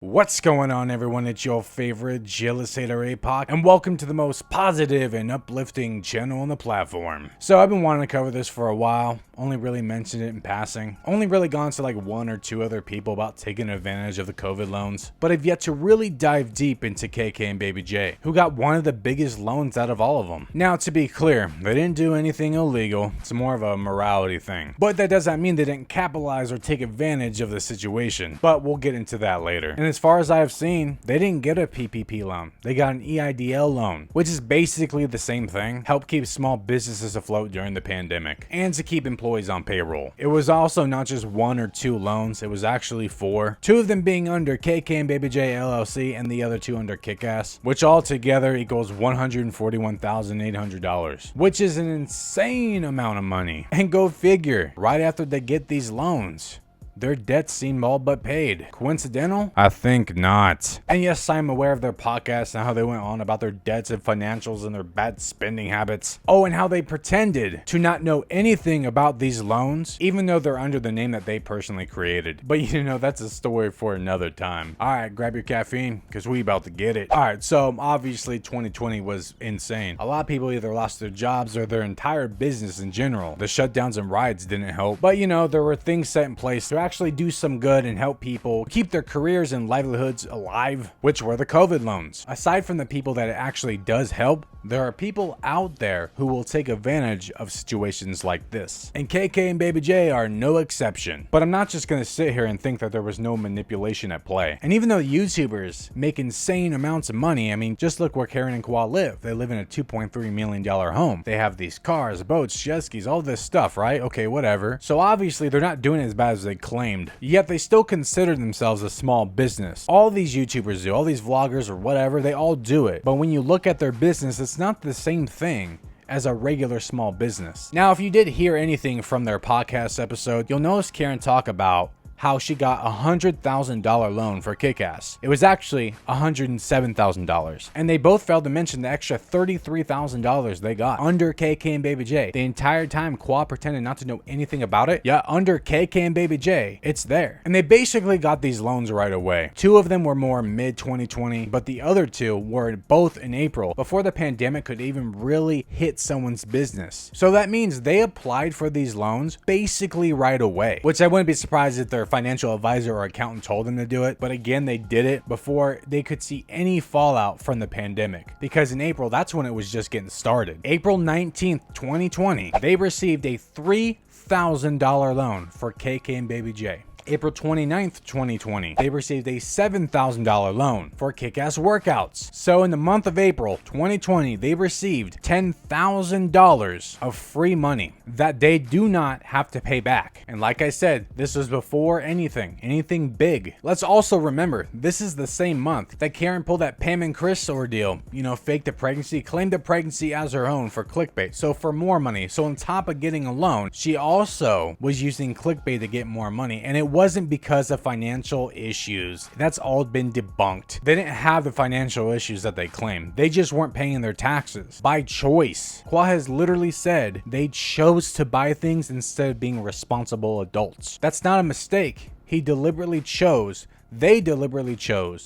What's going on, everyone? It's your favorite jealous hater Apoc, and welcome to the most positive and uplifting channel on the platform. So I've been wanting to cover this for a while, only really mentioned it in passing, only really gone to like one or two other people about taking advantage of the COVID loans, but I've yet to really dive deep into KKandbabyJ, who got one of the biggest loans out of all of them. Now, to be clear, they didn't do anything illegal, it's more of a morality thing, but that does not mean they didn't capitalize or take advantage of the situation, but we'll get into that later. And as far as I've seen, they didn't get a PPP loan. They got an EIDL loan, which is basically the same thing. Help keep small businesses afloat during the pandemic and to keep employees on payroll. It was also not just one or two loans. It was actually four. Two of them being under KKandbabyJ LLC and the other two under Kickass, which altogether equals $141,800, which is an insane amount of money. And go figure, right after they get these loans, their debts seem all but paid. Coincidental? I think not. And yes, I'm aware of their podcast and how they went on about their debts and financials and their bad spending habits. Oh, and how they pretended to not know anything about these loans, even though they're under the name that they personally created. But you know, that's a story for another time. All right, grab your caffeine, because we about to get it. All right, so obviously 2020 was insane. A lot of people either lost their jobs or their entire business in general. The shutdowns and riots didn't help. But you know, there were things set in place to actually do some good and help people keep their careers and livelihoods alive, which were the COVID loans. Aside from the people that it actually does help, there are people out there who will take advantage of situations like this. And KKandbabyJ are no exception. But I'm not just going to sit here and think that there was no manipulation at play. And even though YouTubers make insane amounts of money, I mean, just look where Karen and Kwa live. They live in a $2.3 million home. They have these cars, boats, jet skis, all this stuff, right? Okay, whatever. So obviously they're not doing it as bad as they claimed. Yet they still consider themselves a small business. All these YouTubers do, all these vloggers or whatever, they all do it. But when you look at their business, it's not the same thing as a regular small business. Now, if you did hear anything from their podcast episode, you'll notice Karen talk about how she got a $100,000 loan for Kickass. It was actually $107,000. And they both failed to mention the extra $33,000 they got under KKandbabyJ. The entire time, Kwa pretended not to know anything about it. Yeah, under KKandbabyJ, it's there. And they basically got these loans right away. Two of them were more mid-2020, but the other two were both in April, before the pandemic could even really hit someone's business. So that means they applied for these loans basically right away, which I wouldn't be surprised if their financial advisor or accountant told them to do it. But again, they did it before they could see any fallout from the pandemic, because in April, that's when it was just getting started. April 19th, 2020, they received a $3,000 loan for KKandbabyJ. April 29th, 2020, they received a $7,000 loan for Kick-Ass Workouts. So in the month of April 2020, they received $10,000 of free money that they do not have to pay back. And like I said, this was before anything big. Let's also remember, this is the same month that Karen pulled that Pam and Chris ordeal, you know, faked the pregnancy, claimed the pregnancy as her own for clickbait. So for more money. So on top of getting a loan, she also was using clickbait to get more money. And it wasn't because of financial issues. That's all been debunked. They didn't have the financial issues that they claimed. They just weren't paying their taxes by choice. Kwa has literally said they chose to buy things instead of being responsible adults. That's not a mistake. They deliberately chose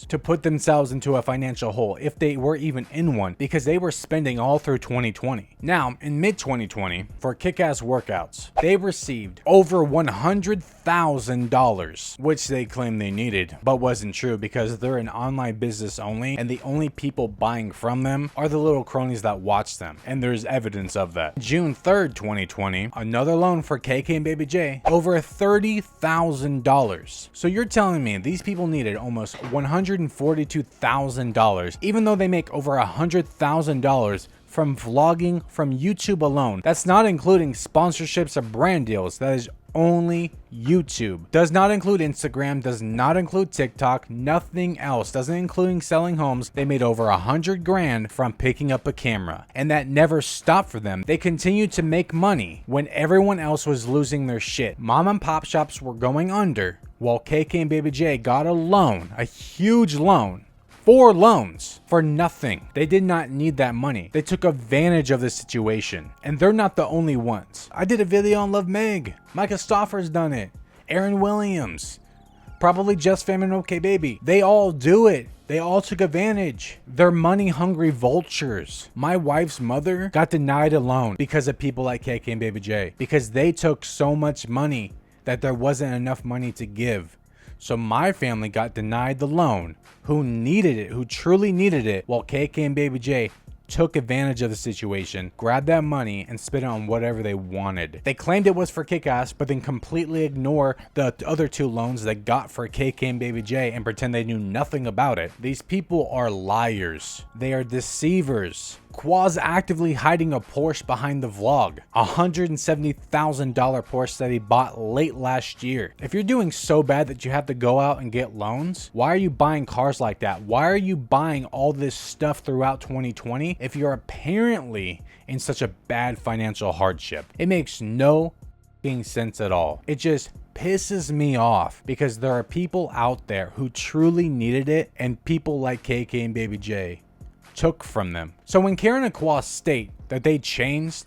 to put themselves into a financial hole, if they were even in one, because they were spending all through 2020. Now, in mid-2020, for Kick-Ass Workouts, they received over $100,000, which they claimed they needed, but wasn't true, because they're an online business only, and the only people buying from them are the little cronies that watch them, and there's evidence of that. June 3rd, 2020, another loan for KKandbabyJ, over $30,000. So you're telling me these people needed almost $142,000, even though they make over $100,000 from vlogging from YouTube alone. That's not including sponsorships or brand deals. That is only YouTube. Does not include Instagram, does not include TikTok, nothing else. Doesn't include selling homes. They made over $100,000 from picking up a camera, and that never stopped for them. They continued to make money when everyone else was losing their shit. Mom and pop shops were going under, while KKandbabyJ got a loan, a huge loan, 4 loans for nothing. They did not need that money. They took advantage of the situation, and they're not the only ones. I did a video on Love Meg. Micah Stoffer's done it. Aaron Williams. Probably Just Fam and OK Baby. They all do it. They all took advantage. They're money-hungry vultures. My wife's mother got denied a loan because of people like KKandbabyJ, because they took so much money that there wasn't enough money to give. So my family got denied the loan, who needed it, who truly needed it, while KKandbabyJ took advantage of the situation, grabbed that money, and spent it on whatever they wanted. They claimed it was for Kick-Ass, but then completely ignore the other 2 loans they got for KKandbabyJ and pretend they knew nothing about it. These people are liars. They are deceivers. Qua's actively hiding a Porsche behind the vlog. $170,000 Porsche that he bought late last year. If you're doing so bad that you have to go out and get loans, why are you buying cars like that? Why are you buying all this stuff throughout 2020 if you're apparently in such a bad financial hardship? It makes no sense at all. It just pisses me off because there are people out there who truly needed it, and people like KKandbabyJ took from them. So when Karen and Kwa state that they changed,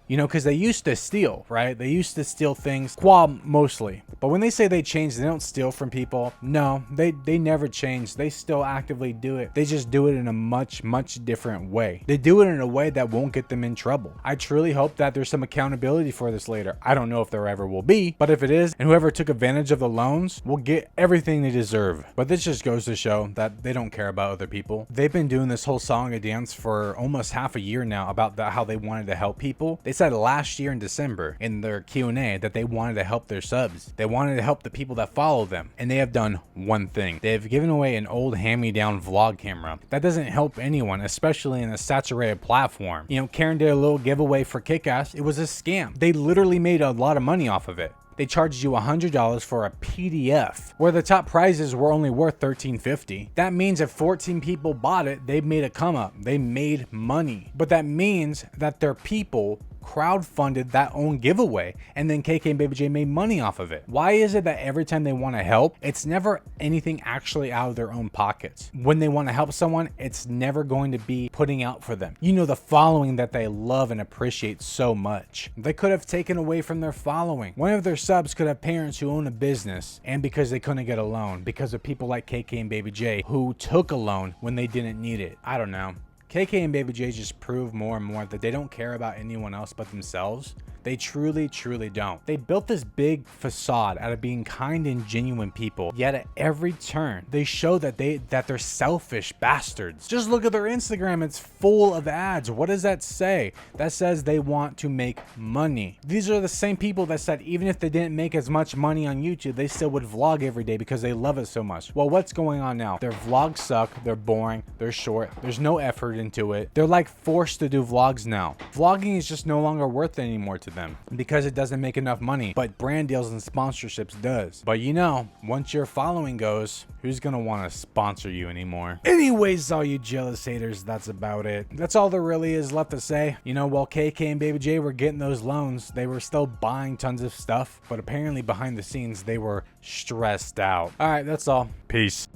you know, because they used to steal, right? They used to steal things, Kwa mostly. But when they say they changed, they don't steal from people. No, they never change. They still actively do it. They just do it in a much different way. They do it in a way that won't get them in trouble. I truly hope that there's some accountability for this later. I don't know if there ever will be, but if it is, and whoever took advantage of the loans will get everything they deserve. But this just goes to show that they don't care about other people. They've been doing this whole song and dance for almost half a year now about how they wanted to help people. They said last year in December in their Q&A that they wanted to help their subs. They wanted to help the people that follow them, and they have done one thing. They have given away an old hand-me-down vlog camera. That doesn't help anyone, especially in a saturated platform. You know, Karen did a little giveaway for Kick-Ass. It was a scam. They literally made a lot of money off of it. They charged you $100 for a PDF, where the top prizes were only worth $13.50. That means if 14 people bought it, they made a come up. They made money. But that means that their people crowdfunded that own giveaway, and then KKandbabyJ made money off of it. Why is it that every time they want to help, it's never anything actually out of their own pockets? When they want to help someone, it's never going to be putting out for them. You know, the following that they love and appreciate so much. They could have taken away from their following. One of their subs could have parents who own a business, and because they couldn't get a loan, because of people like KKandbabyJ who took a loan when they didn't need it. I don't know. KKandbabyJ just prove more and more that they don't care about anyone else but themselves. They truly don't. They built this big facade out of being kind and genuine people, yet at every turn they show that they're selfish bastards. Just look at their Instagram, it's full of ads. What does that say? That says they want to make money. These are the same people that said even if they didn't make as much money on YouTube, they still would vlog every day because they love it so much. Well, what's going on now? Their vlogs suck, they're boring, they're short, there's no effort into it. They're like forced to do vlogs now. Vlogging is just no longer worth it anymore to them because it doesn't make enough money, but brand deals and sponsorships does. But you know, once your following goes, who's gonna want to sponsor you anymore? Anyways, all you jealous haters, that's about it. That's all there really is left to say. You know, while KKandbabyJ were getting those loans, they were still buying tons of stuff, but apparently behind the scenes they were stressed out. All right, that's all. Peace.